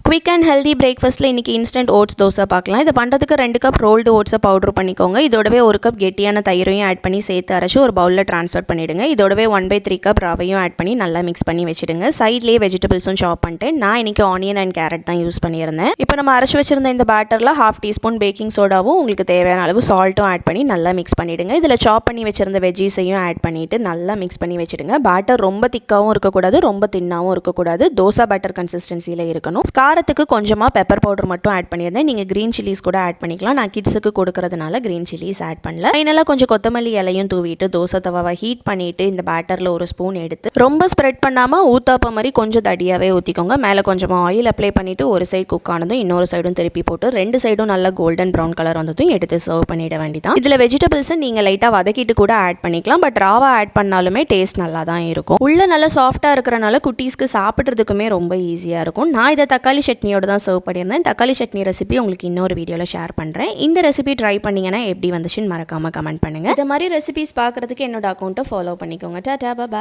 Quick and healthy பிரேக்ஃபாஸ்ட்டில் இன்றைக்கி instant oats dosa பார்க்கலாம். இதை பண்ணுறதுக்கு 2 கப் ரோல்டு ஓட்ஸை பவுடர் பண்ணிக்கோங்க. இதோடவே 1 கப் கெட்டியான தயிரையும் ஆட் பண்ணி சேர்த்து அரைச்சி ஒரு பவுலில் ட்ரான்ஸ்ஃபர் பண்ணிவிடுங்க. இதோடவே 1/3 கப் ரவையும் ஆட் பண்ணி நல்லா மிக்ஸ் பண்ணி வச்சுடுங்க. சைட்லேயே வெஜிடபிள்ஸும் சாப் பண்ணிட்டு நான் இன்றைக்கி ஆனியன் அண்ட் கேரட் தான் யூஸ் பண்ணியிருந்தேன். இப்போ நம்ம அரைச்சி வச்சிருந்த இந்த பேட்டரில் 1/2 டீஸ்பூன் பேக்கிங் சோடாவும் உங்களுக்கு தேவையான அளவு சால்ட்டும் ஆட் பண்ணி நல்லா மிக்ஸ் பண்ணிவிடுங்க. இதில் சாப் பண்ணி வச்சிருந்த வெஜ்ஜீஸையும் ஆட் பண்ணிவிட்டு நல்லா மிக்ஸ் பண்ணி வச்சுடுங்க. பேட்டர் ரொம்ப திக்காகவும் இருக்கக்கூடாது, ரொம்ப தின்னாகவும் இருக்கக்கூடாது. தோசை பேட்டர் கன்சிஸ்டன்சியில் இருக்கணும். காரத்துக்கு கொஞ்சமாக பெப்பர் பவுடர் மட்டும் ஆட் பண்ணியிருந்தேன். நீங்கள் க்ரீன் சில்லிஸ் கூட ஆட் பண்ணிக்கலாம். நான் கிட்ஸுக்கு கொடுக்கறதுனால க்ரீன் சில்லிஸ் ஆட் பண்ணல. ஃபைனலாக கொஞ்சம் கொத்தமல்லி இலையும் தூவிட்டு தோசை தவாவை ஹீட் பண்ணிவிட்டு இந்த பேட்டரில் ஒரு ஸ்பூன் எடுத்து ரொம்ப ஸ்ப்ரெட் பண்ணாமல் ஊத்தாப்ப மாதிரி கொஞ்சம் தடியாகவே ஊற்றிக்கோங்க. மேலே கொஞ்சமாக ஆயில் அப்ளை பண்ணிவிட்டு ஒரு சைடு குக் ஆனதும் இன்னொரு சைடும் திருப்பி போட்டு 2 சைடும் நல்லா கோல்டன் ப்ரௌன் கலர் வந்ததும் எடுத்து சர்வ் பண்ணிட வேண்டியதான். இதில் வெஜிடபிள்ஸை நீங்கள் லைட்டாக வதக்கிட்டு கூட ஆட் பண்ணிக்கலாம். பட் ராவா ஆட் பண்ணாலுமே டேஸ்ட் நல்லா தான் இருக்கும். உள்ள நல்லா சாஃப்டாக இருக்கிறனால குட்டீஸ்க்கு சாப்பிட்றதுக்குமே ரொம்ப ஈஸியாக இருக்கும். நான் இதை தக்காளி சட்னியோட தான் சர்வ் பண்ணியிருந்தேன். தக்காளி சட்னி ரெசிபி உங்களுக்கு இன்னொரு வீடியோவில் ஷேர் பண்ணுறேன். இந்த ரெசிபி ட்ரை பண்ணிங்கன்னா எப்படி வந்துச்சுன்னு மறக்காமல் கமெண்ட் பண்ணுங்கள். இந்த மாதிரி ரெசிபிஸ் பார்க்குறதுக்கு என்னோட அக்கௌண்ட்டை ஃபாலோ பண்ணிக்கோங்க. டாடா பாய்.